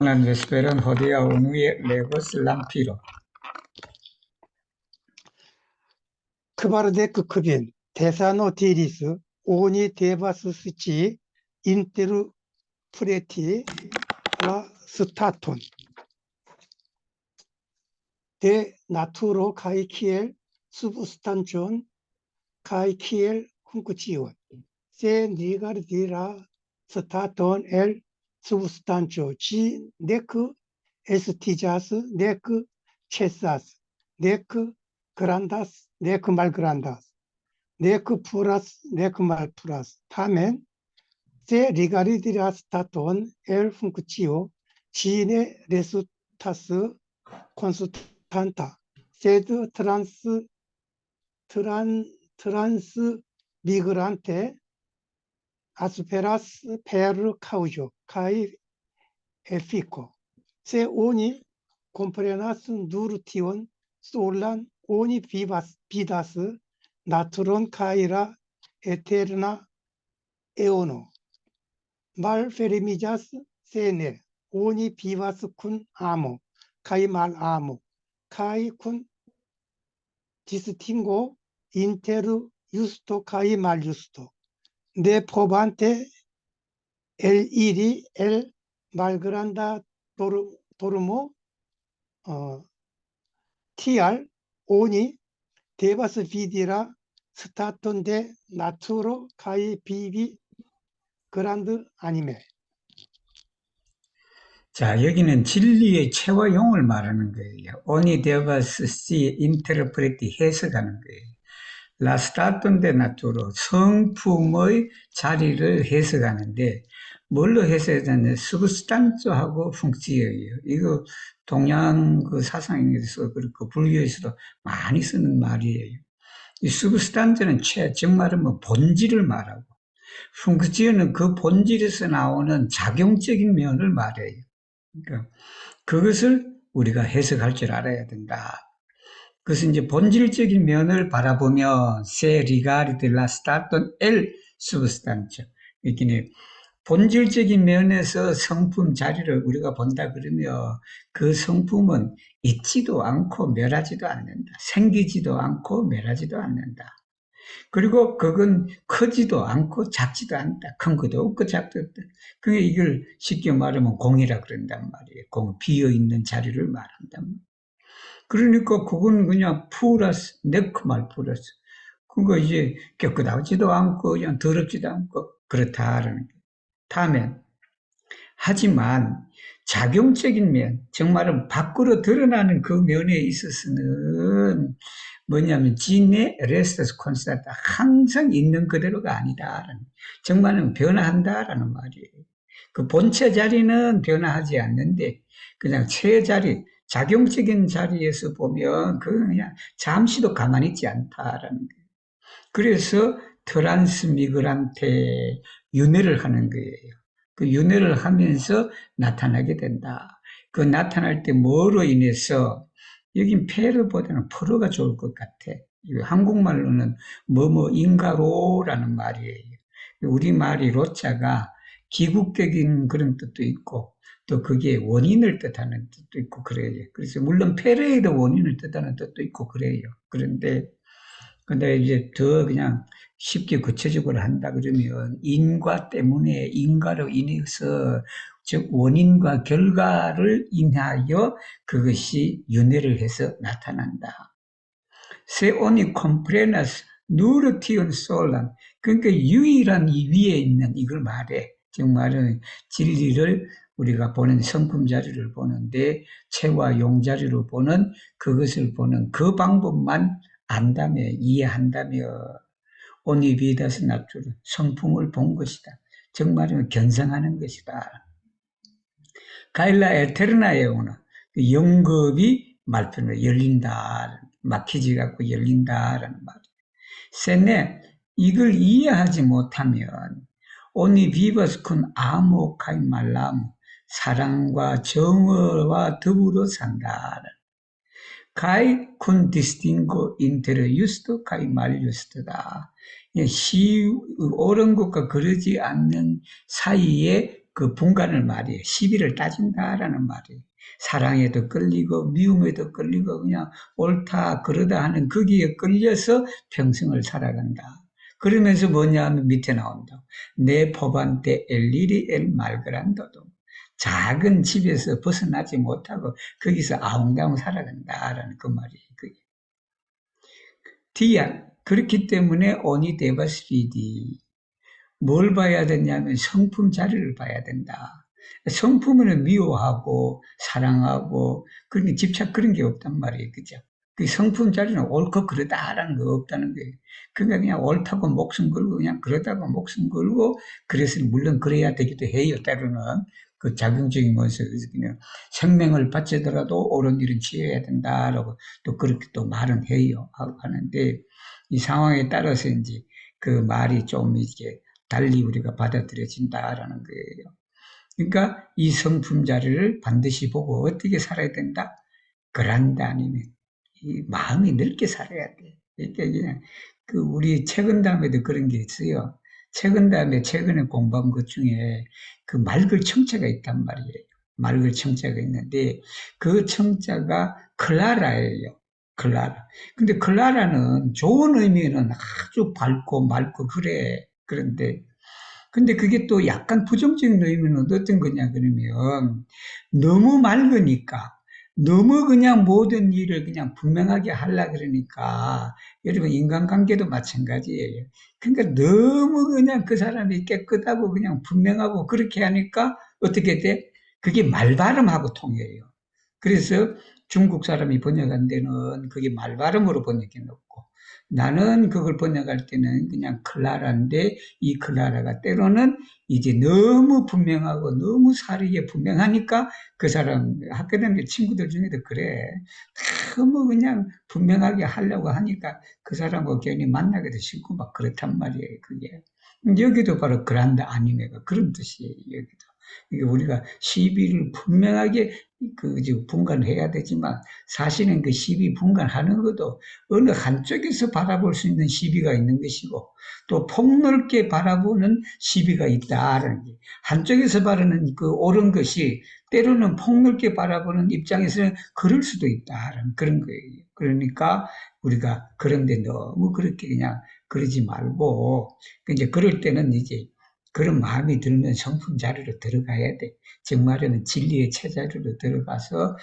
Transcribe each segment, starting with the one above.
Las esperan hodea unue legos lam피로. 크바르데크 크빈, 데사노 디리스, 오니 데바스스치, 인테르프레티, 라 스타톤, 데 나투로 카이키엘 수부스탄존, 카이키엘 훈쿠치온, 세 니가르디라 스타톤 엘 수부스탄조, 지 네크 에스티자스, 네크 체사스, 네크 그란다스, 네크 말그란다스, 네크 플러스, 네크 말 플러스, 타멘, 세 리가리디라 스타톤 엘 훈쿠치오, 지네 레수타스 콘스탄타, 세드 트란스 미그란테, 아스페라스 페르 카우조, 카이 에피코, 세 오니 콤프레나스 누르티온, 솔란 오니 비다스, 나트론 카이라 에테르나 에오노, 말 페리미자스 세네, 오니 비바스 쿤 아모, 카이 말 아모, 카이 쿤 디스팅고 인테르 유스토 카이 말 유스토, 네 포반테 엘 이리 엘 말그란다 도르모 TR 오니 데바스 비디라 스타톤 데 나투로 카이 비비 그란드 아니메. 자, 여기는 진리의 체화용을 말하는 거예요. 오니 데바스 시 인테르프레티 해석하는 거예요. 라스타톤 데 나투로 성품의 자리를 해석하는데 뭘로 해석하냐면 스브스탄조하고 funk치예요. 이거 동양 그 사상에서 그렇고 불교에서도 많이 쓰는 말이에요. 이 스브스탄조는 정말은 뭐 본질을 말하고 funk치는 그 본질에서 나오는 작용적인 면을 말해요. 그러니까 그것을 우리가 해석할 줄 알아야 된다. 그것은 이제 본질적인 면을 바라보면 se rigari la staton el substantial. 이렇게 본질적인 면에서 성품 자리를 우리가 본다 그러면 그 성품은 있지도 않고 멸하지도 않는다. 생기지도 않고 멸하지도 않는다. 그리고 그건 크지도 않고 작지도 않다. 큰 것도 없고 작도 없다. 그게 이걸 쉽게 말하면 공이라 그런단 말이에요. 공, 비어있는 자리를 말한단 말이에요. 그러니까 그건 그냥 플러스, 네크말 플러스. 그거 이제 깨끗하지도 않고 그냥 더럽지도 않고 그렇다라는 거예요. 다음에 하지만 작용적인 면, 정말은 밖으로 드러나는 그 면에 있어서는 뭐냐면 진의 레스터스 콘스탄트 항상 있는 그대로가 아니다라는, 정말은 변화한다라는 말이에요. 그 본체 자리는 변화하지 않는데 그냥 체 자리, 작용적인 자리에서 보면 그건 그냥 잠시도 가만히 있지 않다라는 거예요. 그래서 트란스미그란테 윤회를 하는 거예요. 그 윤회를 하면서 나타나게 된다. 그 나타날 때 뭐로 인해서, 여긴 페르보다는 프로가 좋을 것 같아. 한국말로는 인가로라는 말이에요. 우리말이 로자가 기국적인 그런 뜻도 있고 또 그게 원인을 뜻하는 뜻도 있고 그래요. 그래서 물론 페르에도 원인을 뜻하는 뜻도 있고 그래요. 그런데 근데 이제 더 그냥 쉽게 구체적으로 한다 그러면 인과 때문에, 인과로 인해서, 즉 원인과 결과를 인하여 그것이 윤회를 해서 나타난다. Se oni comprenas nu르티온 솔란, 그러니까 유일한 이 위에 있는 이걸 말해. 즉 말은 진리를 우리가 보는 성품 자리를 보는데 체와 용 자리로 보는 그것을 보는 그 방법만 안다며, 이해한다며, 오니비다스 납주를 성품을 본 것이다. 정말이면 견성하는 것이다. 가일라 에테르나에 오는 그 영겁이 말편으로 열린다. 막히지 않고 열린다라는 말이에요. 세네, 이걸 이해하지 못하면 오니 비버스콘 아모카이 말라무, 사랑과 정어와 더불어 산다. 카이 콘 디스팅고 인테르 유스토 카이 말 유스토다. 옳은 것과 그러지 않는 사이에 그 분간을 말이에요. 시비를 따진다라는 말이에요. 사랑에도 끌리고 미움에도 끌리고 그냥 옳다 그러다 하는 거기에 끌려서 평생을 살아간다. 그러면서 뭐냐 하면 밑에 나온다. 내 법한테 엘리리 엘 말그란도도 작은 집에서 벗어나지 못하고 거기서 아웅다웅 살아간다라는 그 말이에요. 그게. 디아 그렇기 때문에 오니 데바스피디 뭘 봐야 되냐면 성품 자리를 봐야 된다. 성품은 미워하고 사랑하고 그런 집착 그런 게 없단 말이에요. 그죠? 그 성품 자리는 옳고 그러다라는 거 없다는 거예요. 그러니까 그냥 옳다고 목숨 걸고 그냥 그러다가 목숨 걸고 그래서 물론 그래야 되기도 해요. 때로는 그 작용적인 것에서 그냥 생명을 바치더라도 옳은 일은 취해야 된다라고 또 그렇게 또 말은 해요. 하는데 이 상황에 따라서 이제 그 말이 좀 이게 달리 우리가 받아들여진다라는 거예요. 그러니까 이 성품 자리를 반드시 보고 어떻게 살아야 된다? 그란데 아니면 이 마음이 넓게 살아야 돼. 이게 그냥 그 우리 최근 다음에도 그런 게 있어요. 최근 다음에 최근에 공부한 것 중에 그 말글 청자가 있단 말이에요. 말글 청자가 있는데 그 청자가 클라라예요. 클라라. 근데 클라라는 좋은 의미는 아주 밝고 맑고 그래. 그런데 근데 그게 또 약간 부정적인 의미는 어떤 거냐 그러면 너무 맑으니까 너무 그냥 모든 일을 그냥 분명하게 하려 그러니까 여러분 인간관계도 마찬가지예요. 그러니까 너무 그냥 그 사람이 깨끗하고 그냥 분명하고 그렇게 하니까 어떻게 돼? 그게 말발음하고 통해요. 그래서 중국 사람이 번역한 데는 그게 말발음으로 번역해 놓고 나는 그걸 번역할 때는 그냥 클라라인데 이 클라라가 때로는 이제 너무 분명하고 너무 사리게 분명하니까 그 사람 학교 다닐 친구들 중에도 그래. 너무 그냥 분명하게 하려고 하니까 그 사람하고 괜히 만나기도 싫고 막 그렇단 말이에요, 그게. 여기도 바로 그란다 아니메가 그런 뜻이에요, 여기도. 이게 우리가 시비를 분명하게 분간해야 되지만 사실은 그 시비 분간하는 것도 어느 한쪽에서 바라볼 수 있는 시비가 있는 것이고 또 폭넓게 바라보는 시비가 있다라는 게 한쪽에서 바라는 그 옳은 것이 때로는 폭넓게 바라보는 입장에서는 그럴 수도 있다라는 그런 거예요. 그러니까 우리가 그런데 너무 그렇게 그냥 그러지 말고 이제 그럴 때는 이제 그런 마음이 들면 성품 자리로 들어가야 돼. 정말이면 진리의 체자리로 들어가서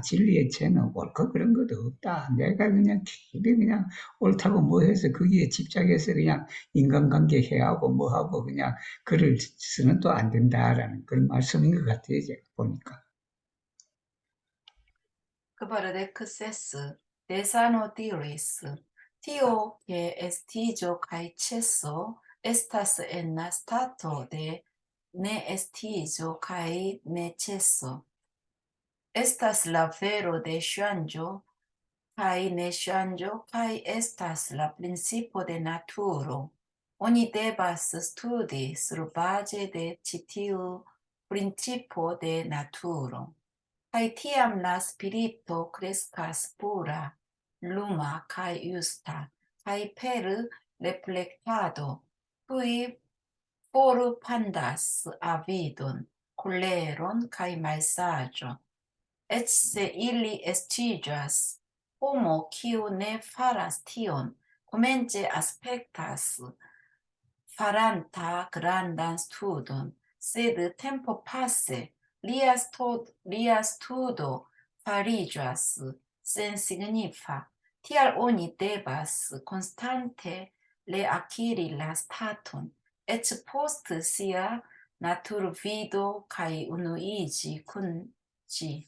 진리의 체는 옳고 그런 것도 없다. 내가 그냥 길이 그냥 옳다고 뭐 해서 거기에 집착해서 그냥 인간관계 해하고 뭐 하고 그냥 글을 쓰는 또 안 된다라는 그런 말씀인 것 같아요. 제가 보니까. Kvardekses, desano diris, tio que estigio caecesso estas en la stato de ne estigio cae necesso. Estas la vero de ŝanĝo kaj ne ŝanĝo kaj estas la principo de naturo. Oni devas studi surbaĝe de ĉi tiu principo de naturo. Kaj tiam la spirito kreskas pura, luma kaj justa, kaj per reflektado tuj forpandas avidon, koleron kaj malsaĝon. Eĉ se ili estiĝas, homo kiu ne faras tion, komence aspektas faranta grandan studon, sed tempopase lia studo fariĝas sensignifa. Tial oni devas konstante reakiri la staton, eĉ post sia naturvido kaj unuiĝi kun ĝi.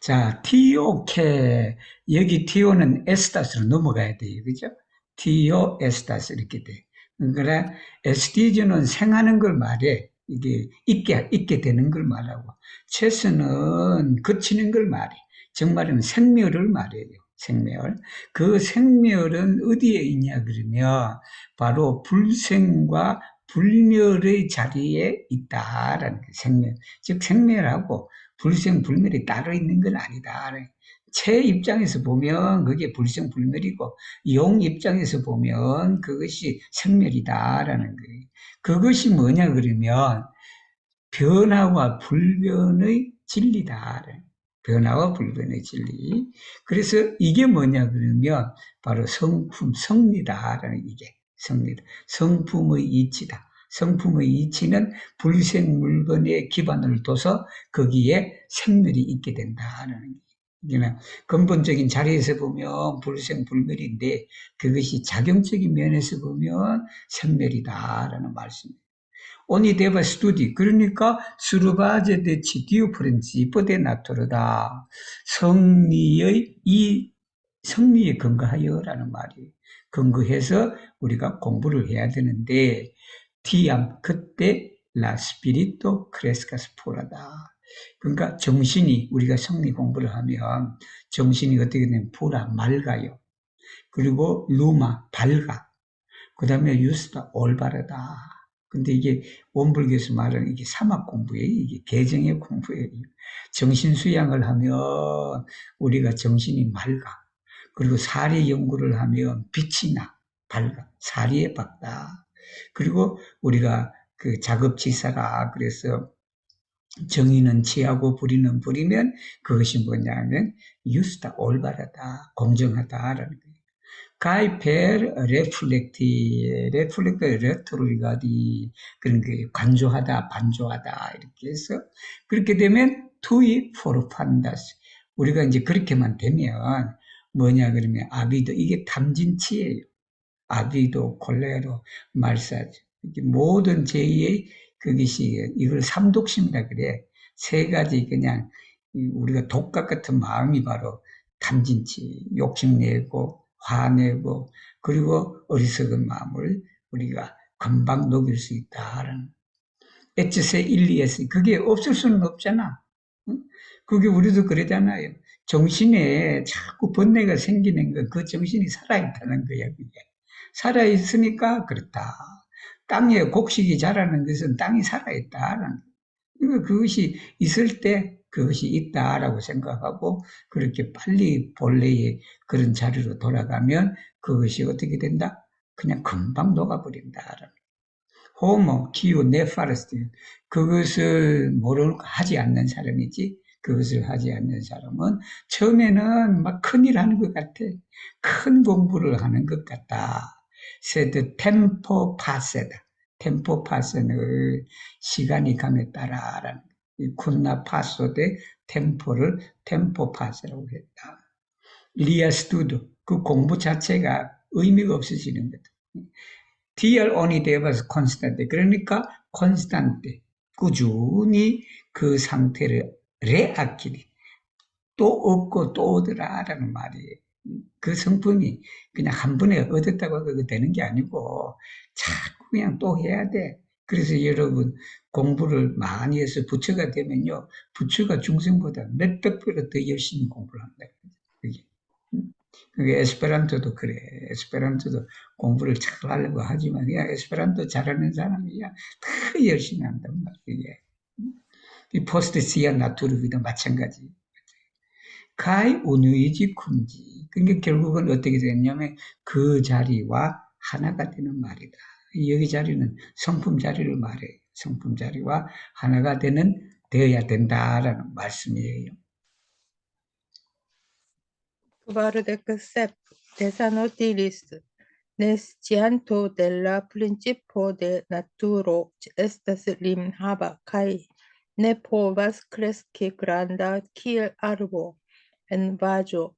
자, TOK, 여기 TO는 에스타스로 넘어가야 돼요. 그죠? TO, 에스타스 이렇게 돼. 그래, SDG는 생하는 걸 말해. 이게 있게 되는 걸 말하고, 체스는 거치는 걸 말해. 정말은 생멸을 말해요. 생멸. 그 생멸은 어디에 있냐, 그러면, 바로 불생과 불멸의 자리에 있다라는 게 생멸. 즉, 생멸하고 불생불멸이 따로 있는 건 아니다. 체 입장에서 보면 그게 불생불멸이고 용 입장에서 보면 그것이 생멸이다라는 거예요. 그것이 뭐냐 그러면 변화와 불변의 진리다. 변화와 불변의 진리. 그래서 이게 뭐냐 그러면 바로 성품, 성리다라는 이게 성리다. 성품의 이치다. 성품의 이치는 불생 물건에 기반을 둬서 거기에 생멸이 있게 된다는 얘기는 근본적인 자리에서 보면 불생불멸인데 그것이 작용적인 면에서 보면 생멸이다라는 말씀입니다. Ogni deva studi, 그러니까 수르바제 데 치디오 프린시포 데 나토르다. 성리에 근거하여라는 말이 근거해서 우리가 공부를 해야 되는데 티암 그때 라 스피리토 크레스카스 포라다. 그러니까 정신이 우리가 성리 공부를 하면 정신이 어떻게 되면 포라 맑아요. 그리고 루마 밝아. 그 다음에 유스다 올바르다. 근데 이게 원불교에서 말하는 이게 사막 공부예요. 이게 개정의 공부예요. 정신 수양을 하면 우리가 정신이 맑아. 그리고 사리 연구를 하면 빛이 나. 밝아. 사리에 밝다. 그리고 우리가 그 자급지사라 그래서 정의는 지하고 불의는 불이면 그것이 뭐냐면 유스다 올바르다. 공정하다라는 거예요. Kai per reflecti, 레토리가디 그런 게 관조하다, 반조하다 이렇게 해서 그렇게 되면 tui forfandas 우리가 이제 그렇게만 되면 뭐냐 그러면 아비도 이게 탐진치예요. 아비도 콜레로 말사죠. 모든 죄의 그것이 이걸 삼독심이라 그래. 세 가지 그냥 우리가 독각 같은 마음이 바로 탐진치, 욕심내고 화내고 그리고 어리석은 마음을 우리가 금방 녹일 수 있다라는 엣지세 일리에스 그게 없을 수는 없잖아. 응? 그게 우리도 그러잖아요. 정신에 자꾸 번뇌가 생기는 거 그 정신이 살아있다는 거야. 그게 살아있으니까 그렇다. 땅에 곡식이 자라는 것은 땅이 살아있다라는 그러니까 그것이 있을 때 그것이 있다라고 생각하고 그렇게 빨리 본래의 그런 자리로 돌아가면 그것이 어떻게 된다? 그냥 금방 녹아버린다. 호모, 키우, 네파르스트 그것을 하지 않는 사람이지 그것을 하지 않는 사람은 처음에는 막 큰일 하는 것 같아. 큰 공부를 하는 것 같다. 세드 템포 파세다. 템포 파세는 시간이 감에 따라라는 쿤나 파소 대 템포를 템포 파세라고 했다. 리아 스투드 그 공부 자체가 의미가 없어지는 거다. Tier only devas constante. 그러니까 constante. 꾸준히 그 상태를 레아키리. 또 얻고 또 얻으라라는 말이에요. 그 성품이 그냥 한 번에 얻었다고 그거 되는 게 아니고 자꾸 그냥 또 해야 돼. 그래서 여러분 공부를 많이 해서 부처가 되면요. 부처가 중생보다 몇백 배로 더 열심히 공부를 한다. 그게. 그게 에스페란토도 그래. 에스페란토도 공부를 잘 하려고 하지만 그냥 에스페란토 잘하는 사람이 더 열심히 한단 말이야. 이 포스트 시아 나투르비도 마찬가지. 카이 우누이지 쿤지. 그러니까 결국은 어떻게 되냐면 그 자리와 하나가 되는 말이다. 여기 자리는 성품 자리를 말해. 성품 자리와 하나가 되어야 된다라는 말씀이에요. Kvardek sep desanotilis nescianto della principio de naturo estas lim haba kai ne povas cresci granda kiel arbo en vaĝo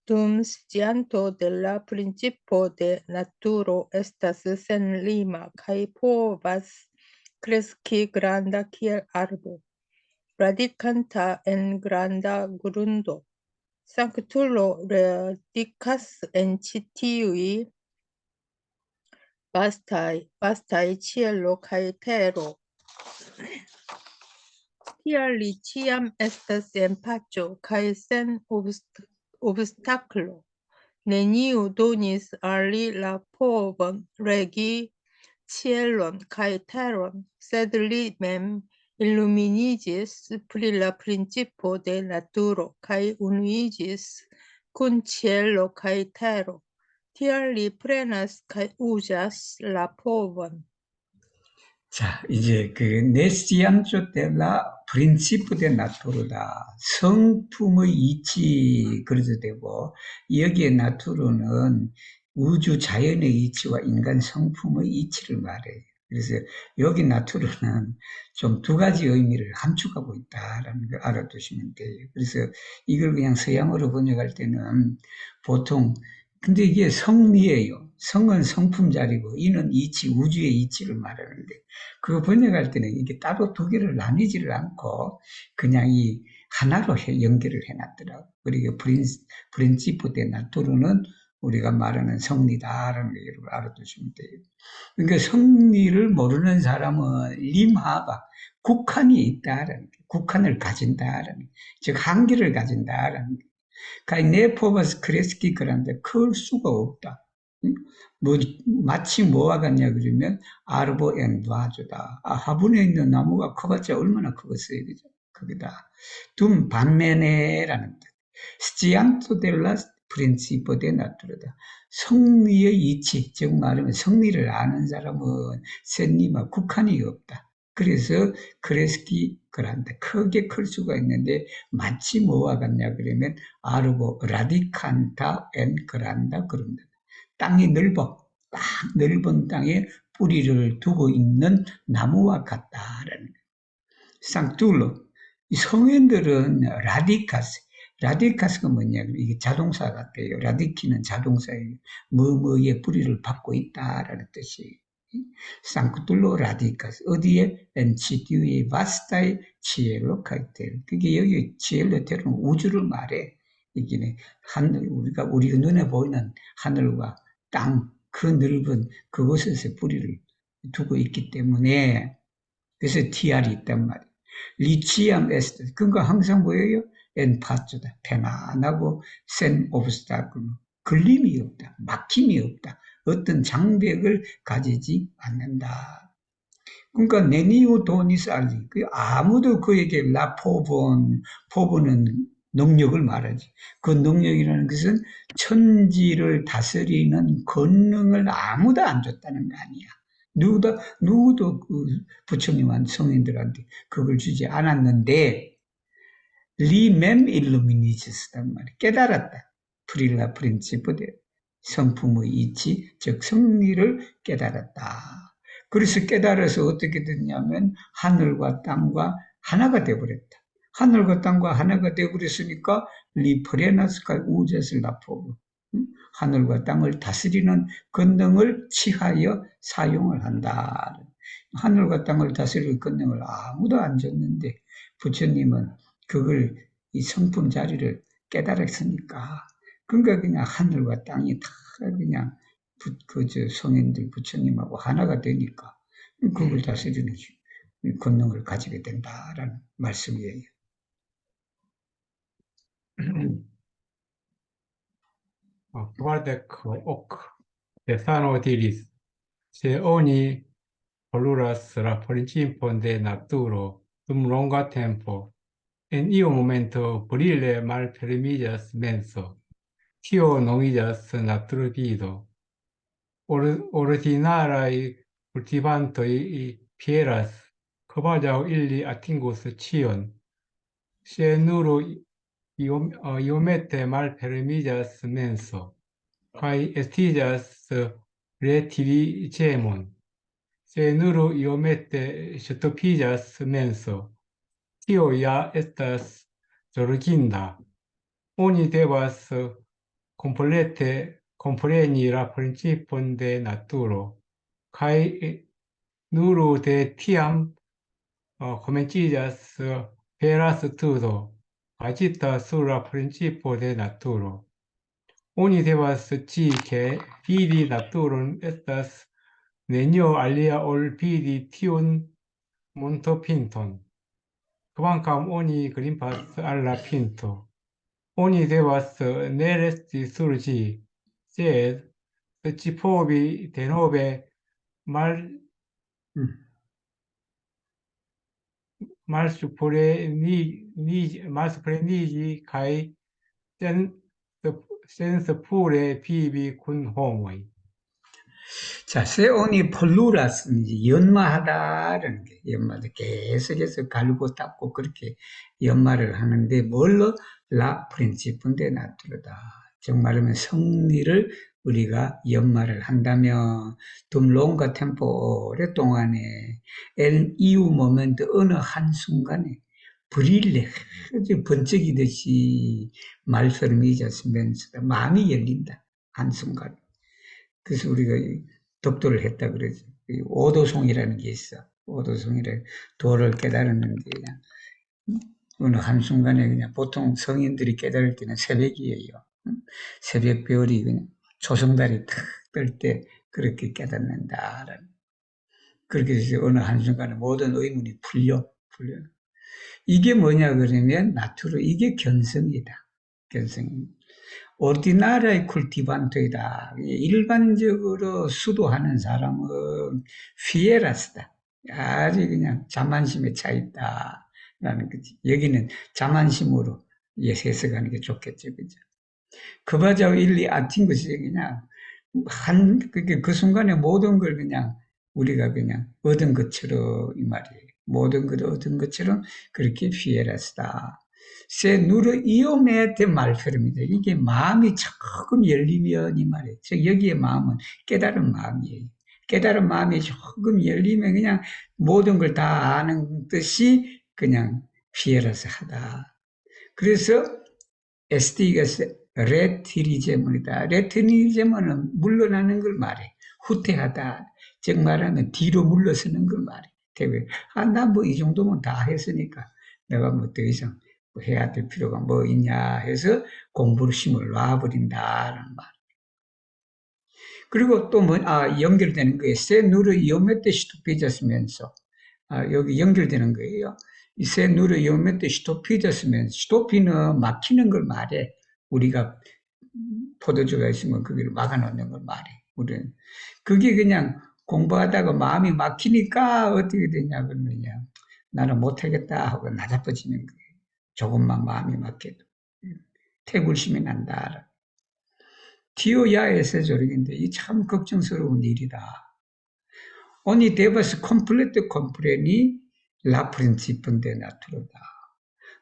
dum scianto della principio de naturo estas senlima kai povas cresci granda kiel arbo radicanta en granda grundo. Sanctulo radicas en ĉi tiuj vastaj ĉielo kaj tero. Tial li ĉiam estas en paĉo kaj sen obstaklo. Neniu donis al li la povon regi ĉielon kaj teron, sed li mem illuminiĝis pri la principo de naturo kaj unuiĝis kun ĉielo kaj tero. Tial li prenas kaj uzas la povon. 자, 이제 그 네시안조 데라 프린치프 데 나투르다. 성품의 이치 그래도 되고 여기에 나투르는 우주 자연의 이치와 인간 성품의 이치를 말해요. 그래서 여기 나투르는 좀 두 가지 의미를 함축하고 있다라는 걸 알아두시면 돼요. 그래서 이걸 그냥 서양어로 번역할 때는 보통 근데 이게 성리예요. 성은 성품 자리고 이는 이치, 우주의 이치를 말하는데 그거 번역할 때는 이게 따로 두 개를 나뉘지를 않고 그냥 이 하나로 연결을 해놨더라고. 그리고 프린시프 데 나투르는 우리가 말하는 성리다라는 걸 여러분 알아두시면 돼요. 그러니까 성리를 모르는 사람은 림하바, 국한이 있다라는 게, 국한을 가진다라는 게, 즉 한계를 가진다라는 게. 내 포버스 크레스키 그란데 클 수가 없다. 응? 뭐 마치 뭐와 같냐 그러면 아르보 앤 바주다. 화분에 있는 나무가 커봤자 얼마나 크겠어요, 그죠? 그거다. 둠 반면에라는 뜻. 스치앙토 델라 프린시포 데 나투르다. 성리의 이치, 즉 말하면 성리를 아는 사람은 센니마 국한이 없다. 그래서 크레스키 그란데 크게 클 수가 있는데 마치 뭐와 같냐 그러면 아르보 라디칸타 엔 그란다 그런다. 땅이 넓어. 딱 넓은 땅에 뿌리를 두고 있는 나무와 같다라는 거예요. 쌍툴로. 이 성인들은 라디카스가 뭐냐? 이게 자동사 같아요. 라디키는 자동사예요. 뭐뭐에 뿌리를 받고 있다라는 뜻이에요. 쌍쿠툴로 라디카스. 어디에? 엔치디우의 바스타의 치엘로 카이텔. 그게 여기 치엘로 테로는 우주를 말해. 이게 하늘, 우리가 눈에 보이는 하늘과 땅, 그 넓은 그곳에서 뿌리를 두고 있기 때문에 그래서 TR이 있단 말이에요. 리치암 에스트. 그러니까 항상 뭐예요? 엔파츠다. 편안하고 센 오브스타클. 걸림이 없다. 막힘이 없다. 어떤 장벽을 가지지 않는다. 그러니까 네니오 도니스 알리. 아무도 그에게 포브는 능력을 말하지. 그 능력이라는 것은 천지를 다스리는 권능을 아무도 안 줬다는 거 아니야. 누구도 그 부처님한 성인들한테 그걸 주지 않았는데, 리멤 일루미니치스단 말이야. 깨달았다. 프릴라 프린치프데 성품의 이치, 즉 성리를 깨달았다. 그래서 깨달아서 어떻게 됐냐면 하늘과 땅과 하나가 되어버렸다. 하늘과 땅과 하나가 되어버렸으니까 리프레나스카 우제스를 나포고 하늘과 땅을 다스리는 권능을 취하여 사용을 한다. 하늘과 땅을 다스릴 권능을 아무도 안 줬는데 부처님은 그걸 이 성품 자리를 깨달았으니까 그러니까 그냥 하늘과 땅이 다 그냥 그저 성인들 부처님하고 하나가 되니까 그걸 다스리는 권능을 가지게 된다라는 말씀이에요. Guarda hoc Stefano diris, se oni voluras la principon de naturo dum longa tempo, en io momento brille malfermigas menso, tio nomigas naturvido. Ordinarai cultivantoi fieras, quadrao illi attingus cion, se nullo iomete malfermigas menso, kai estigas retilicemon, se nullo iomete stupigas menso, tio ja estas zorginda. Oni devas complete compreni la principon de naturo, kai nullo de tiam komencigas peras tudo, agita sur la principo de naturo. Oni devas scii che fidi naturon estas nenio alia ol fidi tiun montopinton. Kvankam oni grimpas al la pinto, oni devas ne resti sur ĝi, sed ci povi denove malsupreniĝi kaj senspure vivi kun homoj. 자, 세오니 폴루라스는 이제 연마하다라는 게, 연마도 계속해서 갈고 닦고 그렇게 연마를 하는데, 뭘로? 라 프린치pun데 나투르다. 즉 말하면 성리를 우리가 연마를 한다면, 둠롱가 템포 오랫동안에, 엘 이유 모멘트 어느 한순간에, 브릴레, 아주 번쩍이듯이 말씀이졌으면서 마음이 열린다. 한순간. 그래서 우리가 덕도를 했다 그러죠. 오도송이라는 게 있어. 오도송이를 도를 깨달았는데 그냥 어느 한순간에 그냥 보통 성인들이 깨달을 때는 새벽이에요. 새벽 별이 그냥 조성달이 탁 뜰 때 그렇게 깨닫는다라는. 그렇게 해서 어느 한순간에 모든 의문이 풀려. 이게 뭐냐 그러면 나투르, 이게 견성이다. 견성입니다. 오르디나라의 쿨티반토이다. 일반적으로 수도하는 사람은 피에라스다. 아주 그냥 자만심에 차 있다라는 거지. 여기는 자만심으로 해석하는 게 좋겠죠, 그죠? 그바자우 일리 아틴 것이 그냥 그 순간에 모든 걸 그냥 우리가 그냥 얻은 것처럼 이 말이에요. 모든 걸 얻은 것처럼 그렇게 피에라스다. 세 누르 이오메테 말페르입니다. 이게 마음이 조금 열리면 이 말이에요. 즉 여기에 마음은 깨달은 마음이에요. 깨달은 마음이 조금 열리면 그냥 모든 걸 다 아는 듯이 그냥 피에라스 하다. 그래서 SD가 레티리제문이다. 레티리제문은 물러나는 걸 말해. 후퇴하다. 즉 말하면 뒤로 물러서는 걸 말해. 나 뭐 이 정도면 다 했으니까 내가 뭐 더 이상 뭐 해야 될 필요가 뭐 있냐 해서 공부를 심을 놔버린다라는 말. 그리고 또 뭐, 연결되는 거예요. 세 누르 이오메테 시토피졌으면서, 여기 연결되는 거예요. 이 세 누르 이오메테 시토피졌으면서, 시토피는 막히는 걸 말해. 우리가 포도주가 있으면 그걸 막아놓는 걸 말해. 우리는. 그게 그냥 공부하다가 마음이 막히니까 어떻게 되냐, 그러면 나는 못하겠다 하고 나자빠지는 거예요. 조금만 마음이 막혀도. 태굴심이 난다. 티오야에서 저러긴데 이 참 걱정스러운 일이다. Ogni devas completo compreni la principio natur다.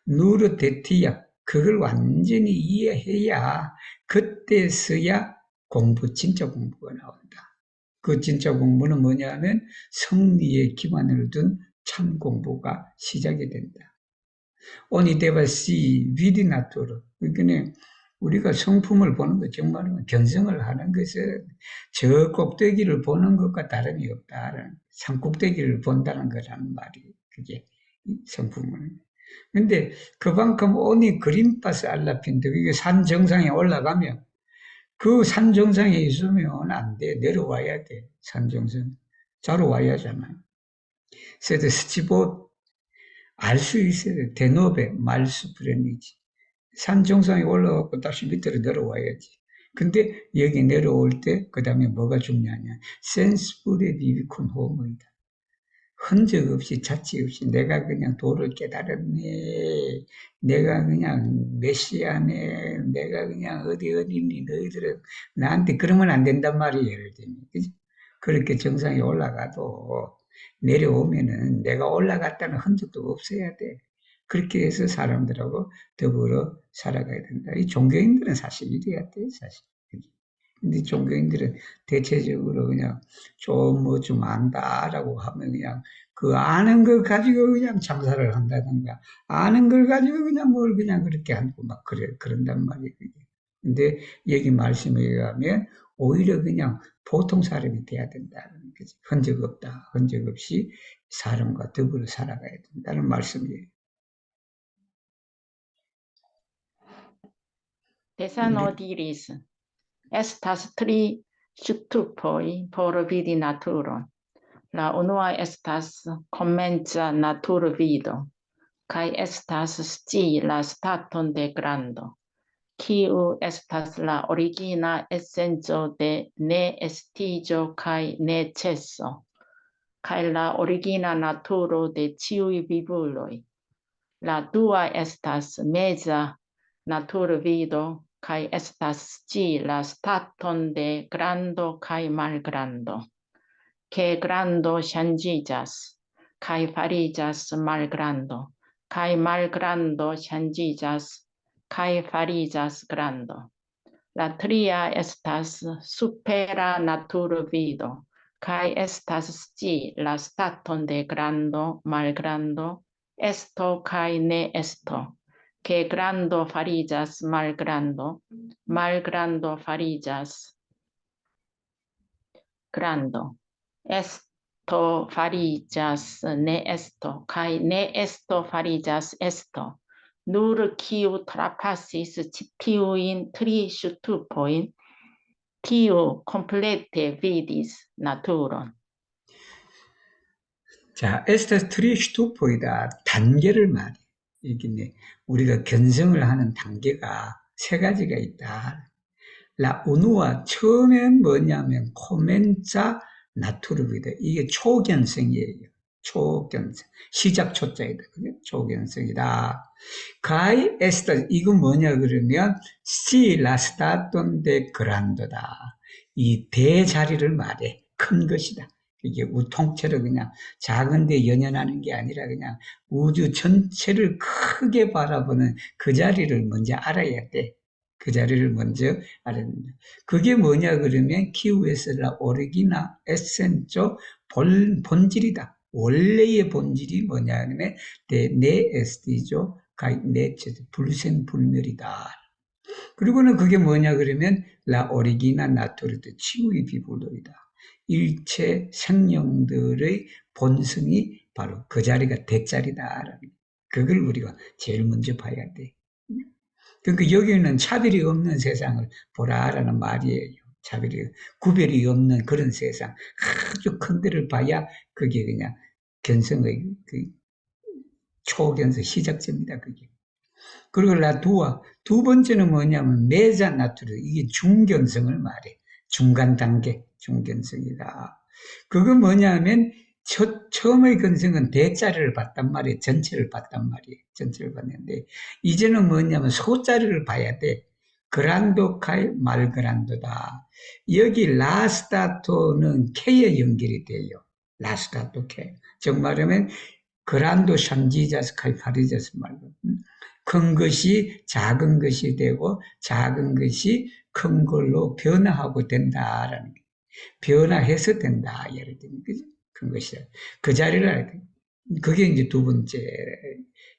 누르 데티야 그걸 완전히 이해해야 그때서야 공부 진짜 공부가 나온다. 그 진짜 공부는 뭐냐면 성리의 기반을 둔 참 공부가 시작이 된다. Ogni devas vidi natura. 그러니까 우리가 성품을 보는 것, 정말로 견성을 하는 것은 저 꼭대기를 보는 것과 다름이 없다. 산꼭대기를 본다는 거라는 말이, 그게 성품은. 근데 그만큼 오니 그린파스 알라핀드, 이게 산 정상에 올라가면 그 산 정상에 있으면 안 돼. 내려와야 돼. 산 정상. 자로 와야 하잖아. 그래서 스치보 알 수 있어야 돼. 대노베 말수프레니지. 산 정상에 올라가고 다시 밑으로 내려와야지. 근데 여기 내려올 때 그 다음에 뭐가 중요하냐. 센스풀의 비비콘 호모이다. 흔적 없이 자취 없이 내가 그냥 도를 깨달았네. 내가 그냥 메시아네. 내가 그냥 어디니 너희들은 나한테 그러면 안 된단 말이에요. 예를 들면. 그치? 그렇게 정상에 올라가도 내려오면은 내가 올라갔다는 흔적도 없어야 돼. 그렇게 해서 사람들하고 더불어 살아가야 된다. 이 종교인들은 사실 이래야 돼, 사실. 근데 종교인들은 대체적으로 그냥 좀 안다라고 하면 그냥 그 아는 걸 가지고 그냥 장사를 한다든가 아는 걸 가지고 그냥 뭘 그냥 그렇게 하고 막 그런단 말이에요. 근데 여기 말씀에 의하면 오히려 그냥 보통 사람이 돼야 된다는 거지. 흔적 없다. 흔적 없이 사람과 더불어 살아가야 된다는 말씀이에요. Desanodiris estas tri ŝtupoj por vidi naturon. La unua estas komenca naturvido, kaj estas scii la staton de grando, kiu estas la origina esenco de neestiĝo kaj neceso, kaj la origina naturo de ĉiuj vivuloj. La dua estas meza naturvido, kaj estas scii la staton de grando kaj malgrando. que grando shanjillas, kai farillas mal grando, kai mal grando shanjillas, kai farillas grando. La tria estas supera natura vido, kai estas sci la staton de grando, malgrando, esto kai ne esto, que grando farillas malgrando, malgrando farillas grando, esto farillas ne esto, kai ne esto farillas esto. Nur kiu trapasis tiuin tri ŝtupojn, tiu komplete vidis naturon. 자, 에스테스 트리슈투포이다. 단계를 말해. 이게 우리가 견성을 하는 단계가 세 가지가 있다. 라 우누와 처음엔 뭐냐면 코멘자 나투르비다. 이게 초견성이에요. 초견성. 시작 초자이다. 초견성이다. 가이 에스타 이건 뭐냐 그러면 시 라스타톤 데 그란도다. 이 대자리를 말해. 큰 것이다. 이게 우통째로 그냥 작은데 연연하는 게 아니라 그냥 우주 전체를 크게 바라보는 그 자리를 먼저 알아야 돼. 그 자리를 먼저 알아야 된다. 그게 뭐냐 그러면 키우에스라 오리기나 에센조 본질이다. 원래의 본질이 뭐냐 하면 내 에스티죠. 내 불생불멸이다. 그리고는 그게 뭐냐 그러면 라 오리기나 나토르드 치유의 비불도이다. 일체 생명들의 본성이 바로 그 자리가 대자리다라는 그걸 우리가 제일 먼저 봐야 돼. 그러니까 여기는 차별이 없는 세상을 보라라는 말이에요. 차별이 구별이 없는 그런 세상 아주 큰 데를 봐야 그게 그냥 견성의 그 초견성 시작점이다. 그게. 그리고 라두아 두 번째는 뭐냐면 메자 나투르 이게 중견성을 말해. 중간 단계 중견성이다. 그건 뭐냐면 처음의 근성은 대자리를 봤단 말이에요. 전체를 봤단 말이에요. 전체를 봤는데 이제는 뭐냐면 소자리를 봐야 돼. 그란도 카이 말그란도다. 여기 라스타토는 K에 연결이 돼요. 라스타토 K. 정말하면 그란도 샴지자스 카이 파리자스 말고 큰 것이 작은 것이 되고 작은 것이 큰 걸로 변화하고 된다라는 게 변화해서 된다. 예를 들면 그죠? 큰 것이야. 그 자리를 알게. 그게 이제 두 번째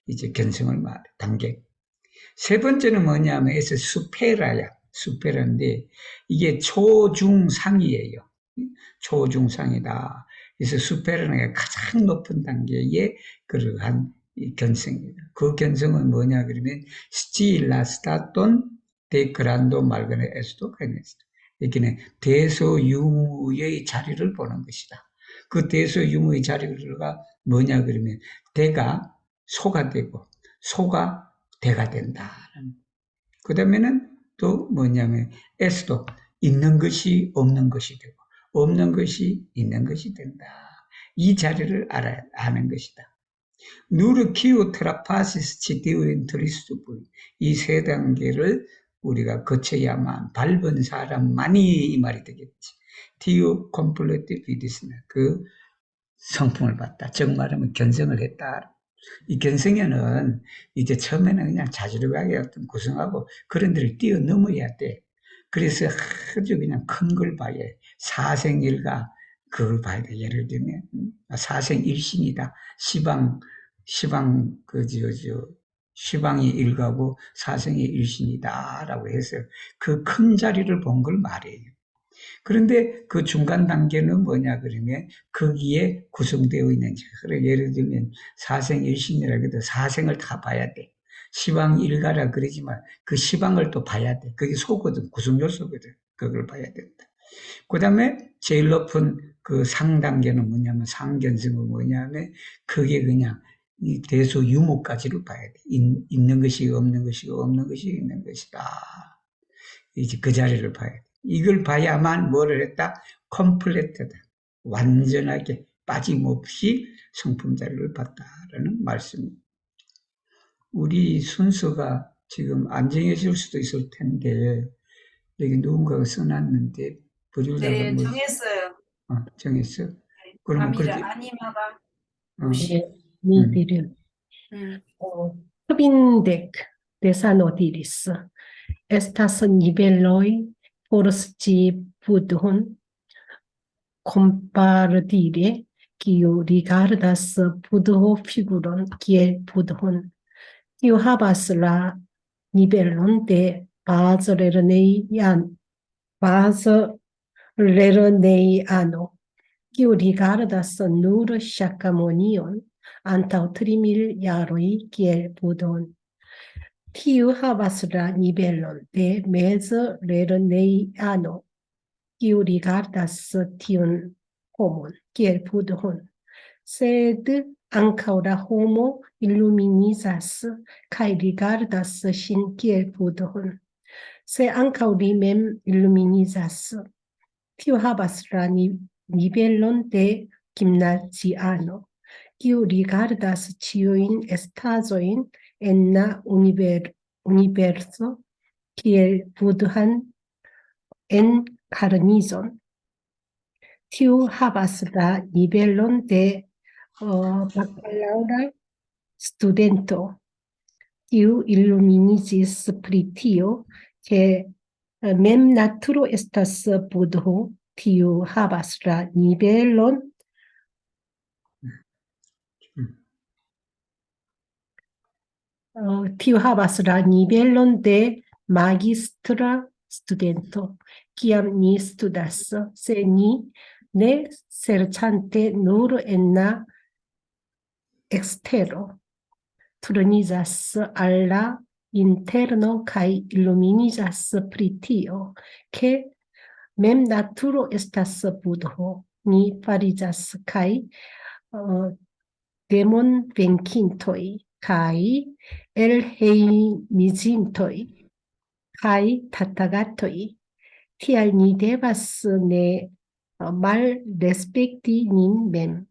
이제 견성을 말해 단계. 세 번째는 뭐냐면 에서 수페라야. 수페라인데 이게 초중상이에요. 초중상이다. 그래서 수페라는 가장 높은 단계의 그러한 견성입니다. 그 견성은 뭐냐 그러면 스틸라스타톤 데그란도 말거네 에스도 카이네스다. 이렇게 대소유무의 자리를 보는 것이다. 그 대소유무의 자리가 뭐냐 그러면 대가 소가 되고 소가 대가 된다. 그 다음에는 또 뭐냐면 에스도 있는 것이 없는 것이 되고 없는 것이 있는 것이 된다. 이 자리를 아는 것이다. 누르키우 트라파시스 치티우인 트리스투브 이 세 단계를 우리가 거쳐야만 밟은 사람만이 이 말이 되겠지. 티우 콤플레티 비디스나 그 성품을 봤다. 정말하면 견성을 했다. 이 견성에는 이제 처음에는 그냥 자주르하게 어떤 구성하고 그런 데를 뛰어넘어야 돼. 그래서 아주 그냥 큰 걸 봐야 해. 사생일가 그걸 봐야 돼. 예를 들면 사생일신이다. 시방이 일가고 사생이 일신이다라고 해서 그 큰 자리를 본 걸 말해요. 그런데 그 중간 단계는 뭐냐 그러면 거기에 구성되어 있는지. 그래 예를 들면 사생일신이라고 해도 사생을 다 봐야 돼. 시방일가라 그러지만 그 시방을 또 봐야 돼. 그게 소거든. 구성 요소거든. 그걸 봐야 된다. 그 다음에 제일 높은 그 상단계는 뭐냐면 상견성은 뭐냐면 그게 그냥 이 대소유무까지를 봐야 돼. 있는 것이 없는 것이 없는 것이 있는 것이다. 이제 그 자리를 봐야 돼. 이걸 봐야만 뭐를 했다? 컴플레트다. 완전하게 빠짐없이 성품 자리를 봤다라는 말씀입니다. 우리 순서가 지금 안 정해질 수도 있을 텐데 여기 누군가가 써놨는데 버리려고 네, 정했어요. 정했어. 그러면 아미라 그렇게, 아니마가 어, 무시. 예, mi dirim. Hobindec de sanotiris. Estas niveloi por sci budhon compartire kiu rigardas budho figuron kiel budhon. Kiu havas la nivelon de bazlerneano, kiu rigardas nur Shakyamunion antaŭ 3000 jaroj kiel budhon. Tiu havas la nivelon de mezlerneano, kiu rigardas tiun homon kiel budhon. Sed ankaŭ la homo illuminizas kaj rigardas ŝin kiel budhon. Se ankaŭ li mem illuminizas, tiu havas la nivelon de gimnaziano, kiu rigardas ĉiujn estaĵojn en la universo kiel budhan enkarnizon. Tiu havas la nivelon de bakalaŭra studento, kiu illuminizis pri tio, ke mem naturo estas budho, tiu havas la nivelon de magistra studento, kiam ni studas, se ni ne serĉante nur en la ekstero, turnizas al la interno kaj illuminizas pri tio, ke mem naturo estas budho, ni fariĝas kaj demon venkintoj kaj elhejmizintoj kaj tatagatoj. Tial ni devas ne malrespekti nin mem,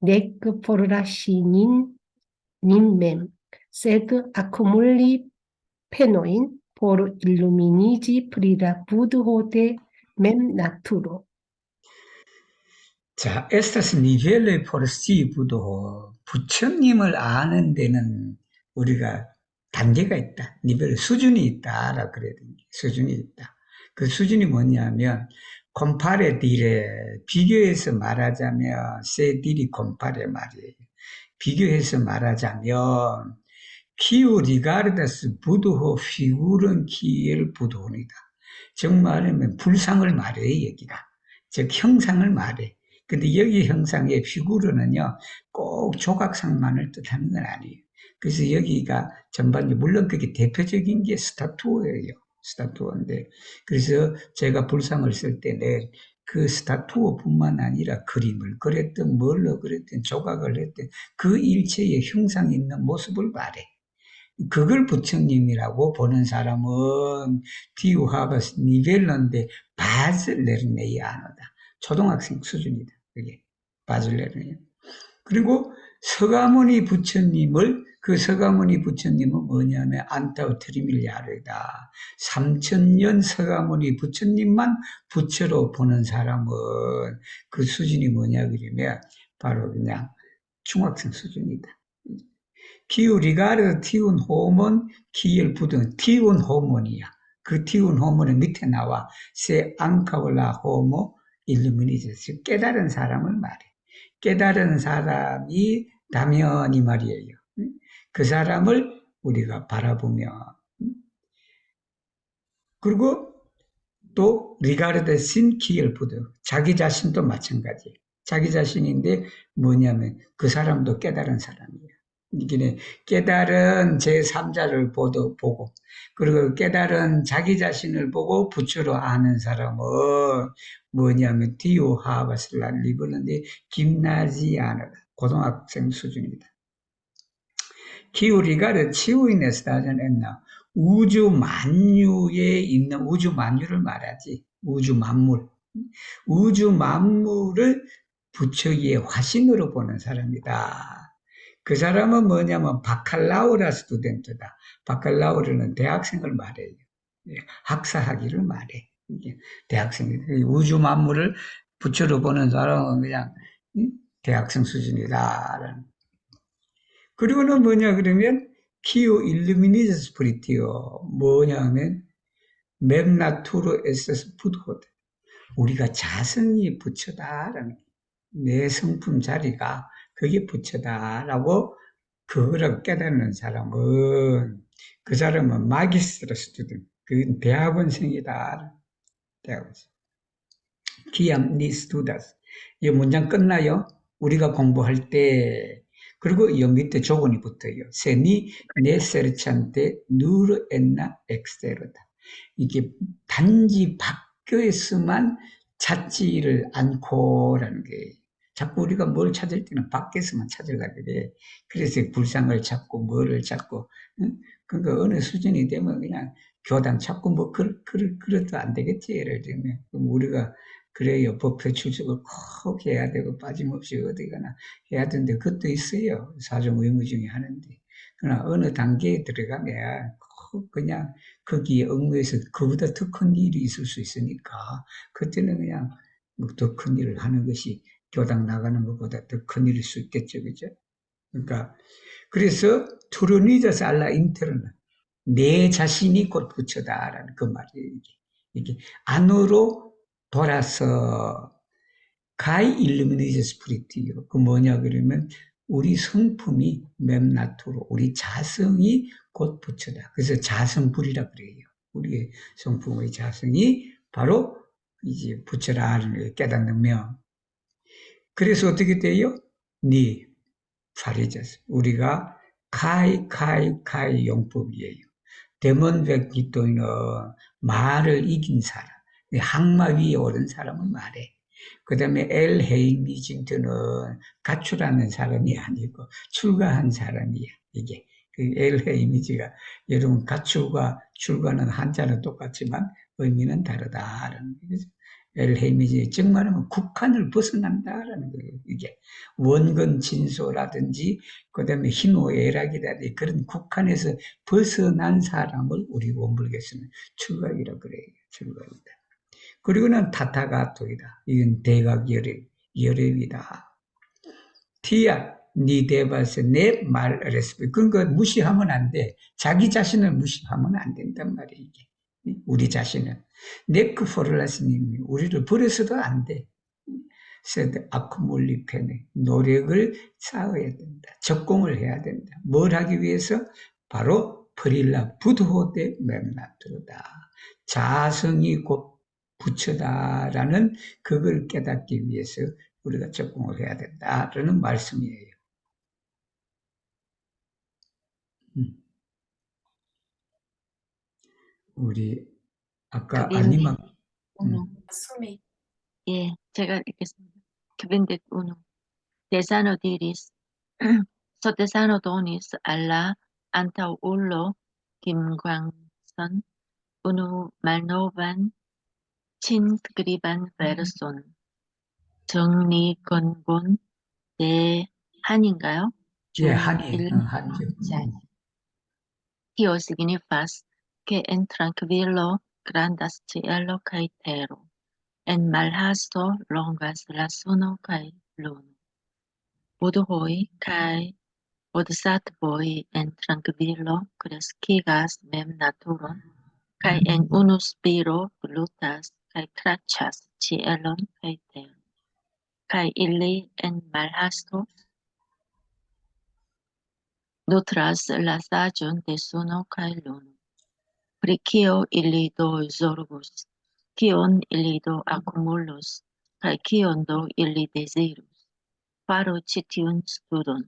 nek forlasi nin mem, sed akumuli penojn por illuminiĝi pri la budho de mem naturo. 자, estas nivel의 포르시부도 부처님을 아는 데는 우리가 단계가 있다. 니벨 수준이 있다라고 그래야 됩니다. 수준이 있다. 그 수준이 뭐냐면 콤파레 딜에 비교해서 말하자면 세 딜이 콤파레 말이에요. 비교해서 말하자면 키우 리가르다스 부도호 피구른 키엘 부도혼이다. 정말하면 불상을 말해 여기가. 즉 형상을 말해. 근데 여기 형상의 피구르는요 꼭 조각상만을 뜻하는 건 아니에요. 그래서 여기가 전반적으로 물론 그게 대표적인 게 스타투어예요. 스타투어인데 그래서 제가 불상을 쓸 때는 그 스타투어뿐만 아니라 그림을 그렸든 뭘로 그렸든 조각을 했든 그 일체의 형상 있는 모습을 말해. 그걸 부처님이라고 보는 사람은 디우 하바스 니벨런데 바즐레르네이아노다. 초등학생 수준이다. 그게 바즐레르네. 그리고 서가모니 부처님을 그 서가모니 부처님은 뭐냐면 안타우 트리밀야르다. 3000년 서가모니 부처님만 부처로 보는 사람은 그 수준이 뭐냐 그러면 바로 그냥 중학생 수준이다. 키우 리가르 티운 호몬 키엘 부든 티운 호몬이야. 그 티운 호몬의 밑에 나와 세 앙카올라 호모 일루미니제스 깨달은 사람을 말해. 깨달은 사람이 다면이 말이에요. 그 사람을 우리가 바라보며 그리고 또 리가르데 신 키엘 부드 자기 자신도 마찬가지. 자기 자신인데 뭐냐면 그 사람도 깨달은 사람이에요. 이게 깨달은 제3자를 보고 그리고 깨달은 자기 자신을 보고 부처로 아는 사람은 뭐냐면 디오 하바슬라 리블런데 김나지아는 고등학생 수준입니다. 키우리가르 치우인의 스타전 했나 우주 만유에 있는 우주 만유를 말하지 우주 만물 우주 만물을 부처의 화신으로 보는 사람이다. 그 사람은 뭐냐면 바칼라우라 스튜던트다. 바칼라우라는 대학생을 말해요. 학사학위를 말해. 대학생 우주 만물을 부처로 보는 사람은 그냥 대학생 수준이다. 그리고는 뭐냐 그러면 키오 일루미니즈 스프리티오 뭐냐면 맵나투로 에세스 푸드호드 우리가 자성이 부처다라는 내 성품 자리가 그게 부처다라고 그거를 깨닫는 사람은 그 사람은 마기스트라 스튜던트 그건 대학원생이다. 대학원생. 기암 니 스튜다스 이 문장 끝나요. 우리가 공부할 때 그리고 이 밑에 조건이 붙어요. 세니 네세르찬테 누르 엔나 엑스테르다. 이게 단지 밖에서만 찾지를 않고라는 게 자꾸 우리가 뭘 찾을 때는 밖에서만 찾으려고 그래. 그래서 불상을 찾고 뭐를 찾고 응? 그러니까 어느 수준이 되면 그냥 교당 찾고 뭐 그래도 안 되겠지. 예를 들면 그럼 우리가 그래요. 법회 출석을 꼭 해야 되고 빠짐없이 어디 가나 해야 되는데 그것도 있어요. 사정 의무 중에 하는데. 그러나 어느 단계에 들어가면 꼭 그냥 거기에 얽매여서 그보다 더 큰 일이 있을 수 있으니까 그때는 그냥 더 큰 일을 하는 것이 교당 나가는 것보다 더 큰 일일 수 있겠죠. 그죠? 그러니까 그래서 투르니저스 알라 인테르는 내 자신이 곧 부처다라는 그 말이에요. 이게 안으로 돌아서 가이 일루미니저 스프리티요. 그 뭐냐 그러면 우리 성품이 맵나토로 우리 자성이 곧 부처다. 그래서 자성불이라 그래요. 우리의 성품의 자성이 바로 이제 부처라는 걸 깨닫는 명. 그래서 어떻게 돼요? 니 파리자스. 우리가 카이 용법이에요. 데몬백 기도인은 말을 이긴 사람, 항마 위에 오른 사람은 말해. 그 다음에 엘헤이미진트는 가출하는 사람이 아니고 출가한 사람이야. 이게 그 엘헤이미지가 여러분 가출과 출가는 한자는 똑같지만 의미는 다르다라는 거죠. 엘헤이미지 즉 말하면 국한을 벗어난다라는 거예요. 이게 원근 진소라든지 그다음에 희노애락이라든지 그런 국한에서 벗어난 사람을 우리 원불교에서는 출가이라 그래요. 출가이다. 그리고는 타타가토이다. 이건 대각열애이다. 티야 니데바스 내 말 레스피 그러니까 무시하면 안 돼. 자기 자신을 무시하면 안 된단 말이에요. 이게. 우리 자신은 네크포를라스님이 우리를 버려서도 안 돼. 세드 아쿠몰리페네 노력을 쌓아야 된다. 적공을 해야 된다. 뭘 하기 위해서? 바로 프릴라 부드호데 맵나트로다. 자성이 곧 부처다라는 그걸 깨닫기 위해서 우리가 적공을 해야 된다라는 말씀이에요. 우리 아까 교빈데 아니마 우노. 숨이 예, 제가 읽겠습니다. 교빈데 우노. Tesano diris, sotesano donis alla antau ullo Kim Kwang-son, unu malnovan chinskriban verson. 정리건곤 대 한인가요? 예, 중 한이 1. 한죠. Tio signifas que en tranquillo grandas cielo kaj tero, en malhasto longas la suno kaj luno. Budhoj kaj bodhisattvoj en tranquillo kreskigas mem naturon, kaj en unu spiro glutas kaj kraĉas cielon kaj teron. Kaj ili en malhasto nutras la saĝon de suno kaj luno. Pri kio ili do zorgus? Kion ili do akumulus? Kaj kion do ili dezirus? Faru ĉi tiun studon,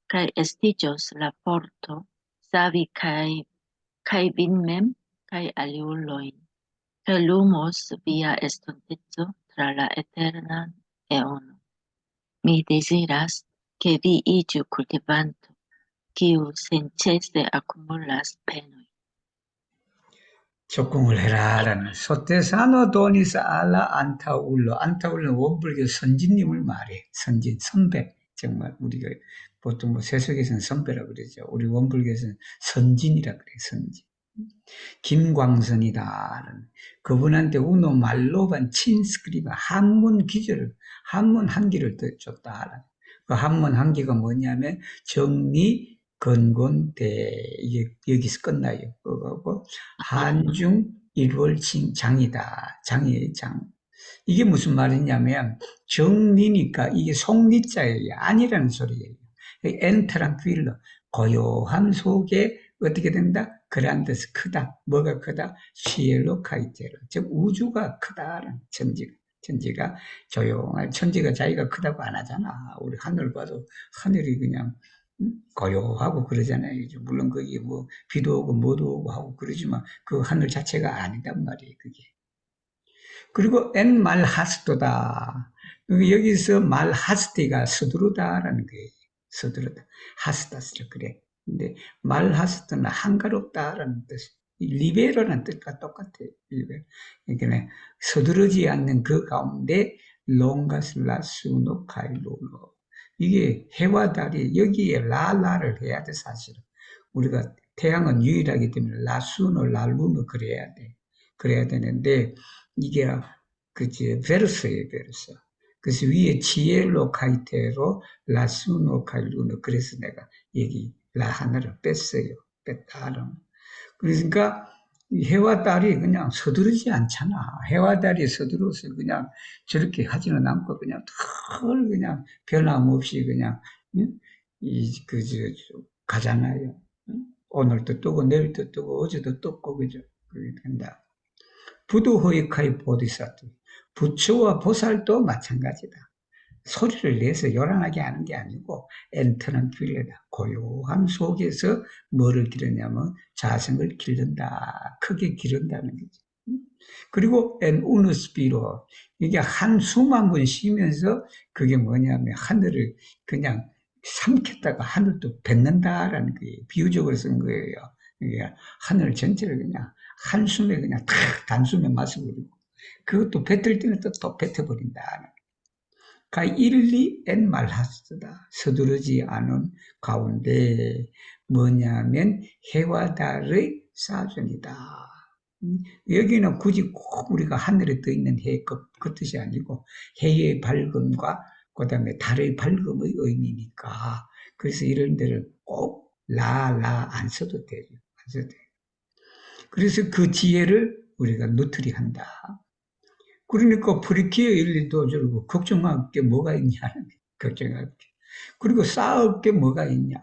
kaj estiĝos la forto savi kaj vin mem kaj aliulojn, kaj lumos via estonteco tra la eterna eono. Mi deziras, ke vi iĝu kultivanto, kiu senĉese akumulas penojn. 적공을 해라라는 소테사노 도니스 알라 안타울로 안타울로는 원불교 선진님을 말해. 선진 선배 정말 우리가 보통 뭐 세속에서는 선배라고 그러죠. 우리 원불교에서는 선진이라 그래. 선진. 김광선이다. 그분한테 우노 말로반 친스크리바 한문 한 기를 줬다. 그 한문 한 기가 뭐냐면 정리 건곤대 이게 여기서 끝나요. 그거고 한중 일월칭장이다. 장이에요, 장. 이게 무슨 말이냐면 정리니까 이게 속리자예요. 아니라는 소리예요. 엔트랑 필러 고요함 속에 어떻게 된다? 그란데스 크다. 뭐가 크다? 시엘로 카이테로. 즉 우주가 크다라는 천지가 조용한 천지가 자기가 크다고 안 하잖아. 우리 하늘 봐도 하늘이 그냥 고요하고 그러잖아요. 물론 거기 뭐 비도 오고 뭐도 오고 하고 그러지만 그 하늘 자체가 아니단 말이에요. 그게. 그리고 엔 말하스도다. 여기서 말하스티가 서두르다라는 거예요. 서두르다. 하스다스를 그래. 근데 말하스트는 한가롭다라는 뜻. 리베로라는 뜻과 똑같아요. 리베로. 그러니까 서두르지 않는 그 가운데 롱가슬라수노 카일로로. 이게 해와 달이 여기에 라라를 해야 돼 사실은. 우리가 태양은 유일하기 때문에 라수노 랄루노 그래야 돼. 그래야 되는데 이게 그치 베르스예요, 베르스. 그래서 위에 지엘로 카이테로 라수노 카일루노. 그래서 내가 여기 라 하나를 뺐어요. 뺐다. 그러니까 해와 달이 그냥 서두르지 않잖아. 해와 달이 서두르서 그냥 저렇게 하지는 않고 그냥 털 그냥 변함없이 그냥 가잖아요. 오늘도 뜨고 내일도 뜨고 어제도 떴고 그죠? 그게 된다. 부두호이카이 보디사트. 부처와 보살도 마찬가지다. 소리를 내서 요란하게 하는 게 아니고 엔터는 필레다. 고요함 속에서 뭐를 기르냐면 자성을 기른다. 크게 기른다는 거죠. 그리고 엔 우누스피로 이게 한숨 번 쉬면서 그게 뭐냐면 하늘을 그냥 삼켰다가 하늘도 뱉는다라는 거예요. 비유적으로 쓴 거예요. 이게 하늘 전체를 그냥 한숨에 그냥 탁 단숨에 맛을 버리고 그것도 뱉을 때는 또 뱉어버린다. 가 일리 엔 말하스다. 서두르지 않은 가운데 뭐냐면 해와 달의 사전이다. 여기는 굳이 꼭 우리가 하늘에 떠 있는 해 그 뜻이 아니고 해의 밝음과 그 다음에 달의 밝음의 의미니까 그래서 이런 데를 꼭 안 써도 돼요. 안 써도 돼요. 그래서 그 지혜를 우리가 누트리한다. 그러니까 프리키에 일리도 저러고 걱정할 게 뭐가 있냐는 걱정할 게. 그리고 쌓을 게 뭐가 있냐.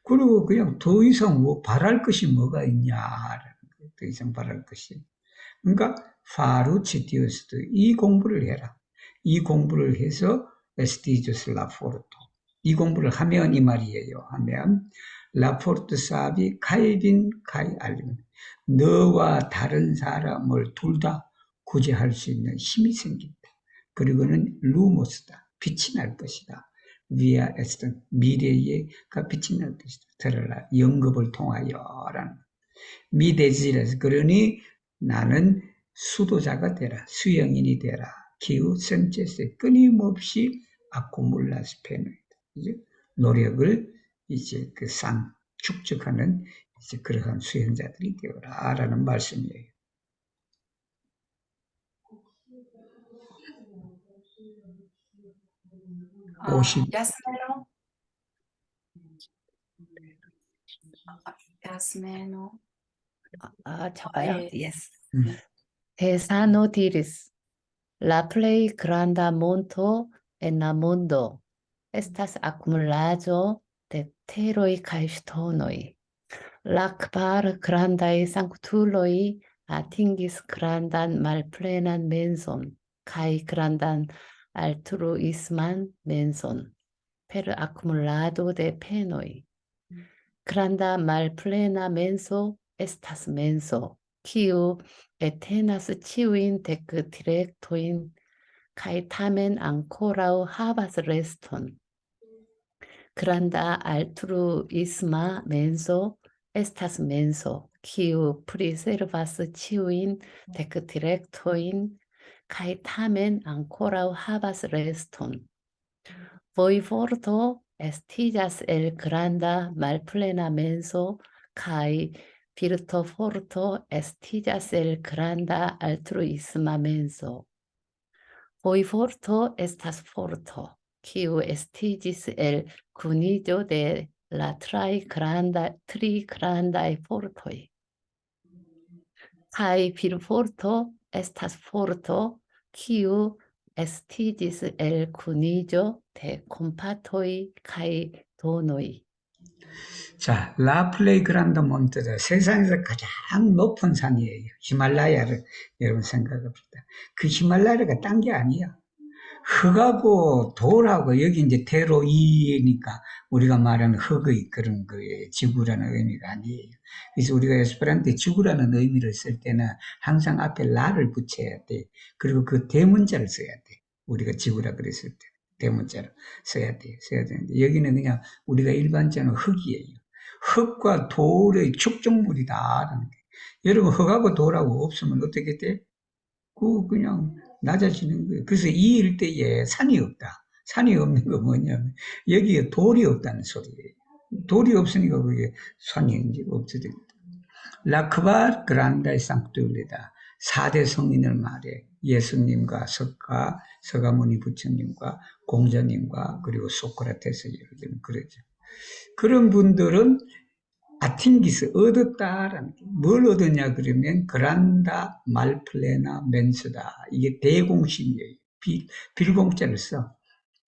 그리고 그냥 더 이상 뭐 바랄 것이 뭐가 있냐라는 거예요. 더 이상 바랄 것이. 그러니까 파루치티우스도 이 공부를 해라. 이 공부를 해서 에스티조스 라포르토. 이 공부를 하면 이 말이에요. 하면 라포르트 사비 카이빈 카이 알리면 너와 다른 사람을 둘 다 구제할 수 있는 힘이 생긴다. 그리고는 루모스다. 빛이 날 것이다. 위아 에스턴 미래가 빛이 날 것이다. 들어라. 영급을 통하여라는 미데지레스. 그러니 나는 수도자가 되라. 수영인이 되라. 기후 선체세 끊임없이 아쿠물라스 페노이다. 노력을 이제 그 축적하는 이제 그러한 수행자들이 되어라라는 말씀이에요. 야스메노? 야스메노? 저요? 예. Yes. Tesano diris. La play granda monto en la mundo. Estas accumulado de teroi kai stonoi. La kvar grandai sanctuloi atingis grandan malplenan menson. Kai grandan altruisman menson. Per accumulado de penoi. Granda malplena menso estas menso, kiu etenas ĉiujn dekdirektojn kaj tamen ankoraŭ havas reston. Granda altruisma menso estas menso, kiu priservas ĉiujn dekdirektojn kaj tamen ankoraŭ havas reston. Voivorto estigas el granda malplena menso kaj virto forto estigas el granda altruisma menso. Voi forto estas forto, kiu estigis el cunigio de la tri grandai fortoi. Kai vir forto estas forto, kiu estigis el cunigio de compatoi kai donoi. 자, 라플레이 그란드 몬트다. 세상에서 가장 높은 산이에요. 히말라야를 여러분 생각해봅시다. 그 히말라야가 딴 게 아니야. 흙하고 돌하고 여기 이제 대로 이니까 우리가 말하는 흙의 그런 거예요. 지구라는 의미가 아니에요. 그래서 우리가 에스페란토에 지구라는 의미를 쓸 때는 항상 앞에 라를 붙여야 돼. 그리고 그 대문자를 써야 돼. 우리가 지구라 그랬을 때 대문자를 써야 돼. 써야 되는데 여기는 그냥 우리가 일반적으로 흙이에요. 흙과 돌의 축적물이다라는 게. 여러분 흙하고 돌하고 없으면 어떻게 돼? 그냥 낮아지는 거예요. 그래서 이 일대에 산이 없다. 산이 없는 거 뭐냐면 여기에 돌이 없다는 소리예요. 돌이 없으니까 그게 산이 이제 없어졌다. 라크발 그란다의 쌍뚜울리다. 4대 성인을 말해 예수님과 서가모니 부처님과 공자님과 그리고 소크라테스 예를 들면 그러죠. 그런 분들은 아틴기스 얻었다라는 게 뭘 얻었냐 그러면 그란다 말플레나 멘스다. 이게 대공심이에요. 빌공자를 써.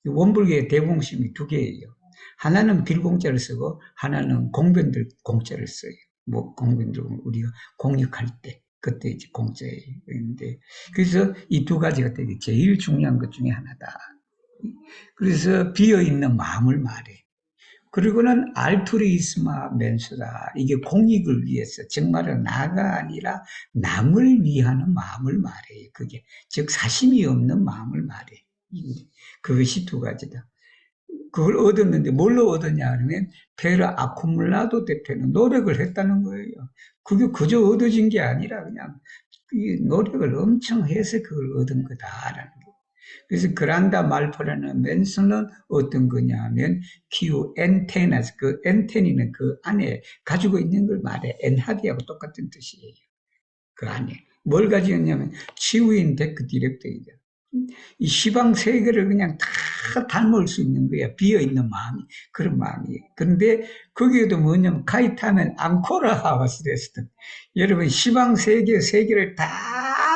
원불교의 대공심이 두 개예요. 하나는 빌공자를 쓰고 하나는 공변들 공자를 써요. 뭐 공변들 우리가 공익할 때 그때 이제 공자예요. 그런데 그래서 이 두 가지가 되게 제일 중요한 것 중에 하나다. 그래서 비어 있는 마음을 말해. 그리고는 알투리스마 멘수다. 이게 공익을 위해서 정말은 나가 아니라 남을 위하는 마음을 말해요. 그게 즉 사심이 없는 마음을 말해. 그것이 두 가지다. 그걸 얻었는데 뭘로 얻었냐 하면 페라 아쿠물라도 대표는 노력을 했다는 거예요. 그게 그저 얻어진 게 아니라 그냥 노력을 엄청 해서 그걸 얻은 거다라는 거. 그래서 그란다 말포라는 멘스는 어떤 거냐 하면 기후 엔테나스, 그 엔테니는 그 안에 가지고 있는 걸 말해. 엔하디하고 똑같은 뜻이에요. 그 안에. 뭘 가지고 있냐면 치유인 데크 디렉터이다. 이 시방 세계를 그냥 다 담을 수 있는 거야. 비어있는 마음이. 그런 마음이에요. 그런데 거기에도 뭐냐면 카이타면 앙코라 하와스레스트. 여러분 시방 세계를 다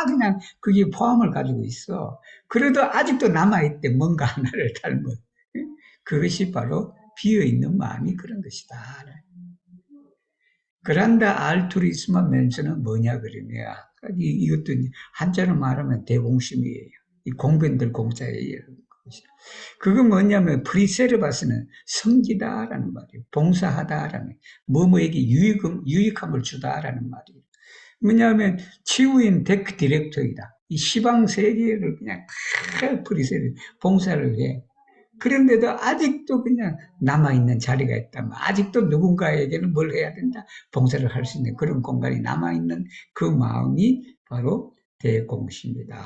그냥 그게 포함을 가지고 있어. 그래도 아직도 남아있대. 뭔가 하나를 닮은. 그것이 바로 비어있는 마음이 그런 것이다. 그란다 알투리스마 멘스는 뭐냐 그러면 이것도 한자로 말하면 대공심이에요. 이 공변들 공자예요. 그건 뭐냐면 프리세르바스는 성기다라는 말이에요. 봉사하다라는 뭐뭐에게 유익함을 주다라는 말이에요. 뭐냐면 치유인 데크 디렉터이다. 이 시방 세계를 그냥 다 프리세르 봉사를 해. 그런데도 아직도 그냥 남아있는 자리가 있다면 아직도 누군가에게는 뭘 해야 된다? 봉사를 할 수 있는 그런 공간이 남아있는 그 마음이 바로 대공심이다.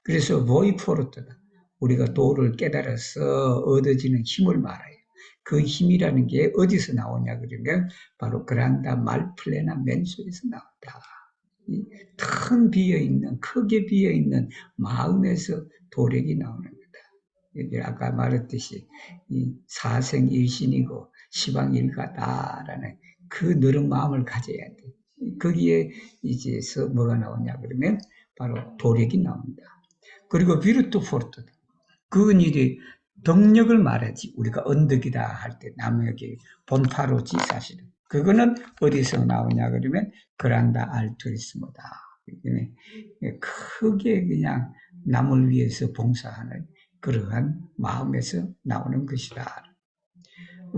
그래서 보이포르트다. 우리가 도를 깨달아서 얻어지는 힘을 말해요. 그 힘이라는 게 어디서 나오냐 그러면 바로 그란다 말플레나 멘소에서 나온다. 큰 비어있는 크게 비어있는 마음에서 도력이 나오는 거다. 아까 말했듯이 이 사생일신이고 시방일가다라는 그 너른 마음을 가져야 돼. 거기에 이제서 뭐가 나오냐 그러면 바로 도력이 나온다. 그리고 비르투 포르토다. 그건 이제 덕력을 말하지. 우리가 언덕이다 할 때 남에게 본파로지 사실은. 그거는 어디서 나오냐 그러면 그란다 알투리스모다. 크게 그냥 남을 위해서 봉사하는 그러한 마음에서 나오는 것이다.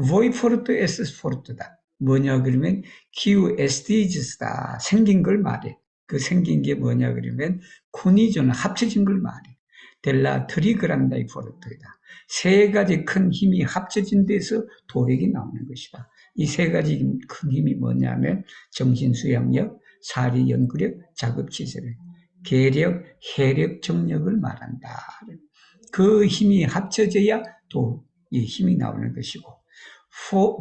보이포르토 에스포르토다. 뭐냐 그러면 기우 에스티지스다. 생긴 걸 말해. 그 생긴 게 뭐냐 그러면 쿠니조는 합쳐진 걸 말해. 델라 트리그란다이 포르토이다. 세 가지 큰 힘이 합쳐진 데서 도력이 나오는 것이다. 이 세 가지 큰 힘이 뭐냐면 정신수양력, 사리연구력, 작업치세력, 계력, 해력, 정력을 말한다. 그 힘이 합쳐져야 또 이 힘이 나오는 것이고,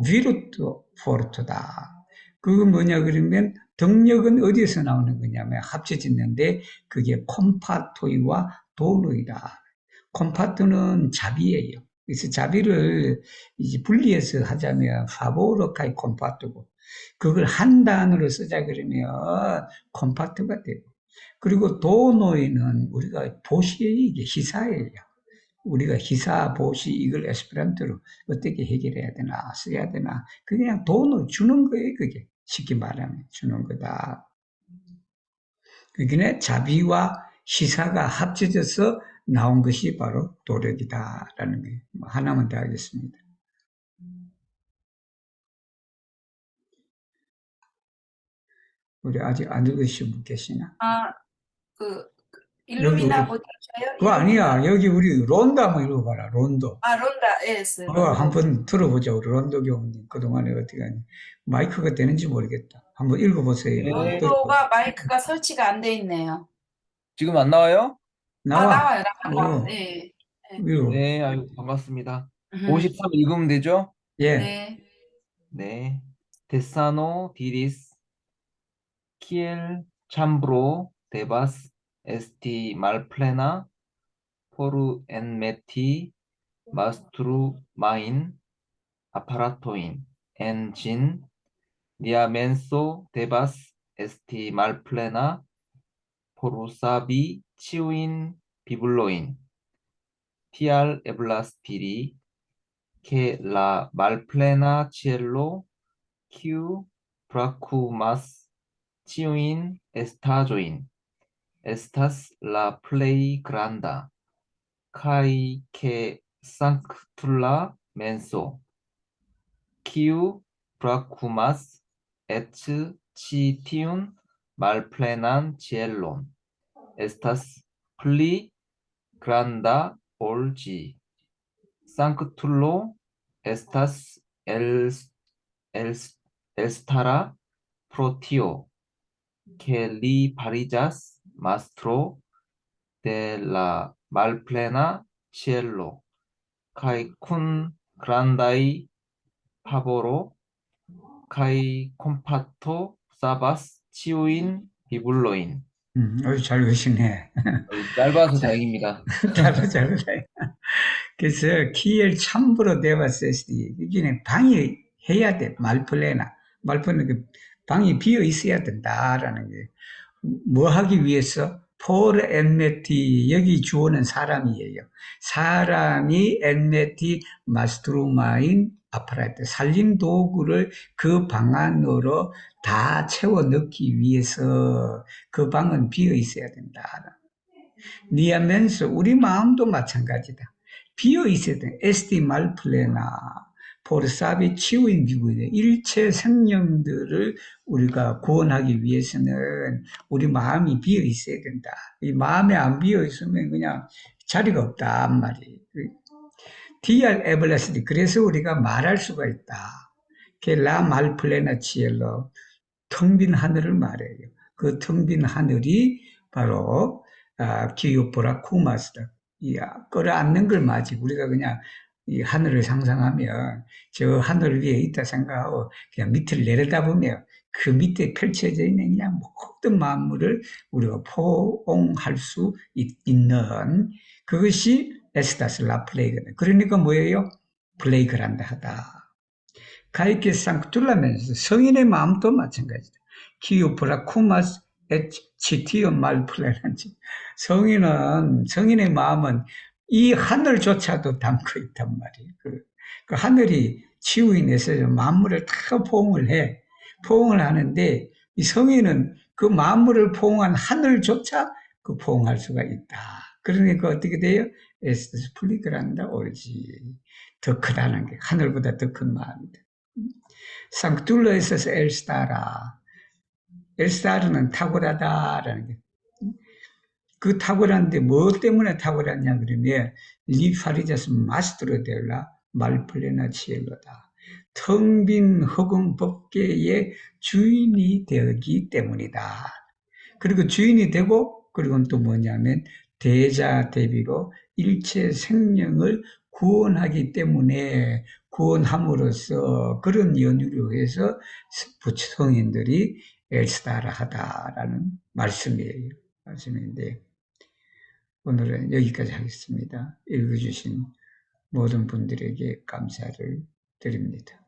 비루토 포르토다. 그거 뭐냐 그러면 동력은 어디에서 나오는 거냐면 합쳐졌는데 그게 콤파토이와 도노이다. 콤파토는 잡이에요. 그래서 잡이를 이제 분리해서 하자면 파보로카이 콤파토고 그걸 한 단어로 쓰자 그러면 콤파토가 되고 그리고 도노이는 우리가 보시에 이게 희사예요. 우리가 희사, 보시 이걸 에스페란토로 어떻게 해결해야 되나 써야 되나 그냥 돈을 주는 거예요. 그게 쉽게 말하면 주는 거다. 그게 자비와 희사가 합쳐져서 나온 것이 바로 도력이다라는 게 하나만 더 하겠습니다. 우리 아직 안 읽으신 분 계시나? 그 여기 일루미나 우리 못 들으셔요? 그거 아니야. 여기 우리 론도 한번 읽어봐라. 론도. 론다, 예스. 그거 한번 들어보자. 우리 론도 교수님 그동안에 어떻게 하니 마이크가 되는지 모르겠다. 한번 읽어보세요. 네. 론도가 마이크가 설치가 안 돼 있네요. 지금 안 나와요? 나와. 나와요. 네. 읽어. 네, 아유, 반갑습니다. 53 읽으면 되죠? 예. 네. 네. 데사노 디리스 키엘 참브로 데바스 에스티 말플레나 포르 엔메티 마스투루 마인 아파라토인 엔진 니아멘소 데바스 에스티 말플레나 포루사비 치우인 비블로인 티알 에블라스티리 che la malplena cielo quiu pracumas ciuin estajoin estas la plei granda kai che sanctula menso quiu pracumas et citiun malplenan cielon estas pli granda olgi Sanctulo estas elstara protio, que li parigas mastro de la malplena cielo, kai kun grandai pavoro, kai compato sabas ciuin bibulloin. 잘 보시네. 짧아서 다행입니다. 잘. 그래서 키엘 참브로 데바세스디 이게 방이 해야 돼. 말플레나 그 방이 비어 있어야 된다라는 게 뭐 하기 위해서 포르 엔메티 여기 주어는 사람이에요. 사람이 엔메티 마스트루마인 아파라이트 살림 도구를 그 방 안으로 다 채워 넣기 위해서 그 방은 비어 있어야 된다. 니아면서 우리 마음도 마찬가지다. 비어 있어야 돼. 에스티 말플레나 포르사비 치유인 기구에 일체 생명들을 우리가 구원하기 위해서는 우리 마음이 비어 있어야 된다. 이 마음에 안 비어 있으면 그냥 자리가 없단 말이에요. 디알 에블라스디 그래서 우리가 말할 수가 있다. 라 말플레나 치엘로 텅 빈 하늘을 말해요. 그 텅 빈 하늘이 바로 기요포라 쿠마스다. 끌어안는 걸 맞지. 우리가 그냥 이 하늘을 상상하면 저 하늘 위에 있다 생각하고 그냥 밑을 내려다보면 그 밑에 펼쳐져 있는 그냥 모든 만물을 우리가 포옹할 수 있는 그것이 에스타스 라플레이거든. 그러니까 뭐예요? 플레이그란다 하다. 가이케 상투라면서 성인의 마음도 마찬가지다. 키오프라 쿠마스 에 치티오 말플레란지 성인의 마음은 이 하늘조차도 담고 있단 말이에요. 그 하늘이 치유인에서 만물을 다 포옹을 해. 포옹을 하는데 이 성인은 그 만물을 포옹한 하늘조차 그 포옹할 수가 있다. 그러니까 어떻게 돼요? 에스테스 플리그란다 오르지. 더 크다는 게 하늘보다 더 큰 마음이다. 상툴러에서 엘스타라. 엘스타르는 탁월하다라는 게. 그 탁월한데 뭐 때문에 탁월하냐 그러면 리파리자스 마스트로 델라 말플레나 치엘로다. 텅 빈 허공 법계의 주인이 되기 때문이다. 그리고 주인이 되고 그리고 또 뭐냐면 대자 대비로 일체 생명을 구원하기 때문에 구원함으로써 그런 연유로 해서 성인들이 엘스다라 하다라는 말씀이에요. 말씀인데 오늘은 여기까지 하겠습니다. 읽어주신 모든 분들에게 감사를 드립니다.